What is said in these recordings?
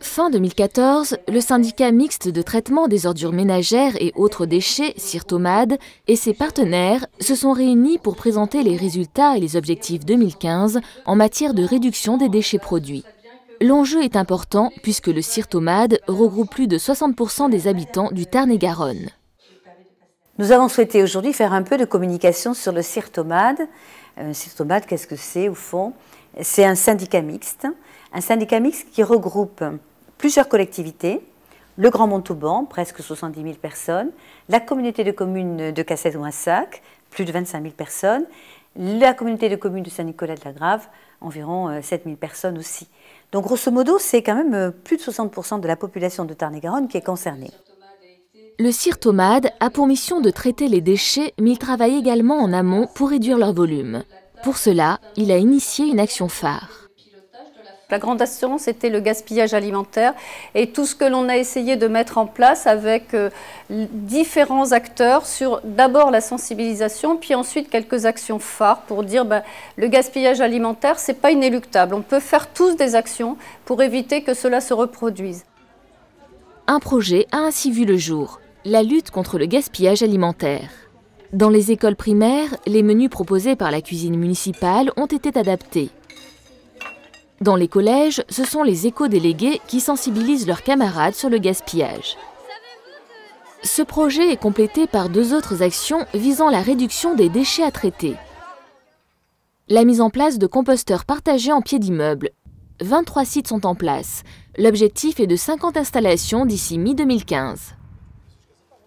Fin 2014, le syndicat mixte de traitement des ordures ménagères et autres déchets, Cirtomade, et ses partenaires se sont réunis pour présenter les résultats et les objectifs 2015 en matière de réduction des déchets produits. L'enjeu est important puisque le Cirtomade regroupe plus de 60% des habitants du Tarn-et-Garonne. Nous avons souhaité aujourd'hui faire un peu de communication sur le Cirtomade. Cirtomade, qu'est-ce que c'est au fond? C'est un syndicat mixte qui regroupe plusieurs collectivités, le Grand Montauban, presque 70 000 personnes, la communauté de communes de Cassel-Ouinsac, plus de 25 000 personnes, la communauté de communes de Saint-Nicolas-de-la-Grave, environ 7 000 personnes aussi. Donc grosso modo, c'est quand même plus de 60% de la population de Tarn-et-Garonne qui est concernée. Le Cirtomade a pour mission de traiter les déchets, mais il travaille également en amont pour réduire leur volume. Pour cela, il a initié une action phare. La grande action, c'était le gaspillage alimentaire et tout ce que l'on a essayé de mettre en place avec différents acteurs sur d'abord la sensibilisation, puis ensuite quelques actions phares pour dire le gaspillage alimentaire, c'est pas inéluctable. On peut faire tous des actions pour éviter que cela se reproduise. Un projet a ainsi vu le jour, la lutte contre le gaspillage alimentaire. Dans les écoles primaires, les menus proposés par la cuisine municipale ont été adaptés. Dans les collèges, ce sont les éco-délégués qui sensibilisent leurs camarades sur le gaspillage. Ce projet est complété par 2 autres actions visant la réduction des déchets à traiter. La mise en place de composteurs partagés en pied d'immeuble. 23 sites sont en place. L'objectif est de 50 installations d'ici mi-2015.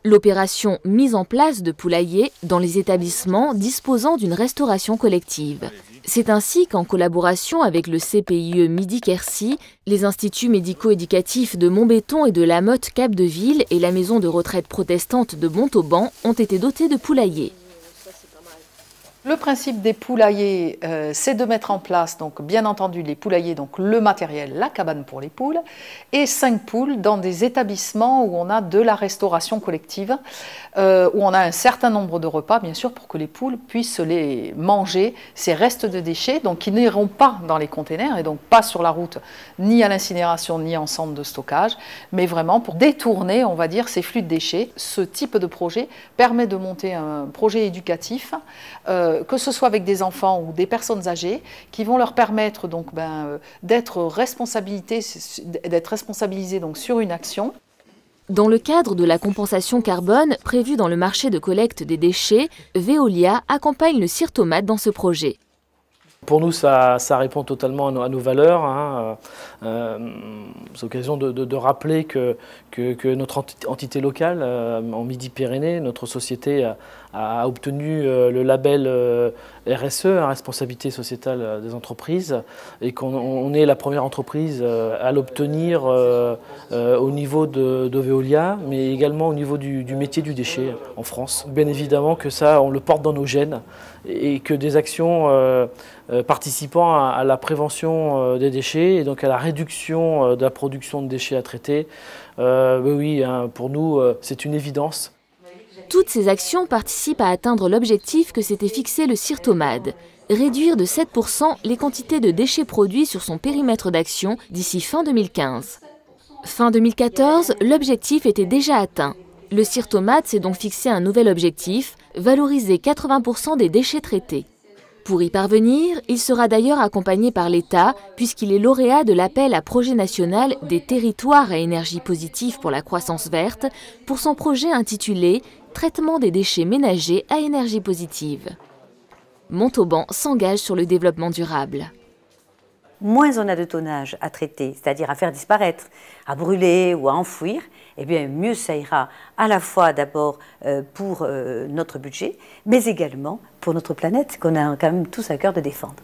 L'opération mise en place de poulaillers dans les établissements disposant d'une restauration collective. C'est ainsi qu'en collaboration avec le CPIE Midi-Quercy, les instituts médico-éducatifs de Montbéton et de La Motte-Cap-de-Ville et la maison de retraite protestante de Montauban ont été dotés de poulaillers. Le principe des poulaillers, c'est de mettre en place, donc, bien entendu, les poulaillers, donc le matériel, la cabane pour les poules, et 5 poules dans des établissements où on a de la restauration collective, où on a un certain nombre de repas, bien sûr, pour que les poules puissent les manger, ces restes de déchets, donc qui n'iront pas dans les containers, et donc pas sur la route, ni à l'incinération, ni en centre de stockage, mais vraiment pour détourner, on va dire, ces flux de déchets. Ce type de projet permet de monter un projet éducatif, que ce soit avec des enfants ou des personnes âgées, qui vont leur permettre donc d'être responsabilisés donc sur une action. Dans le cadre de la compensation carbone prévue dans le marché de collecte des déchets, Veolia accompagne le Cirtomade dans ce projet. Pour nous, ça répond totalement à nos valeurs. Hein. C'est l'occasion de rappeler que notre entité locale, en Midi-Pyrénées, notre société a obtenu le label RSE, responsabilité sociétale des entreprises, et qu'on est la première entreprise à l'obtenir au niveau de Veolia, mais également au niveau du métier du déchet en France. Bien évidemment que ça, on le porte dans nos gènes, et que des actions participant à la prévention des déchets et donc à la réduction de la production de déchets à traiter, oui, hein, pour nous, c'est une évidence. Toutes ces actions participent à atteindre l'objectif que s'était fixé le Cirtomade, réduire de 7% les quantités de déchets produits sur son périmètre d'action d'ici fin 2015. Fin 2014, l'objectif était déjà atteint. Le Cirtomade s'est donc fixé un nouvel objectif, valoriser 80% des déchets traités. Pour y parvenir, il sera d'ailleurs accompagné par l'État, puisqu'il est lauréat de l'appel à projet national des territoires à énergie positive pour la croissance verte, pour son projet intitulé « Traitement des déchets ménagers à énergie positive ». Montauban s'engage sur le développement durable. Moins on a de tonnage à traiter, c'est-à-dire à faire disparaître, à brûler ou à enfouir, eh bien mieux ça ira à la fois d'abord pour notre budget, mais également pour notre planète qu'on a quand même tous à cœur de défendre.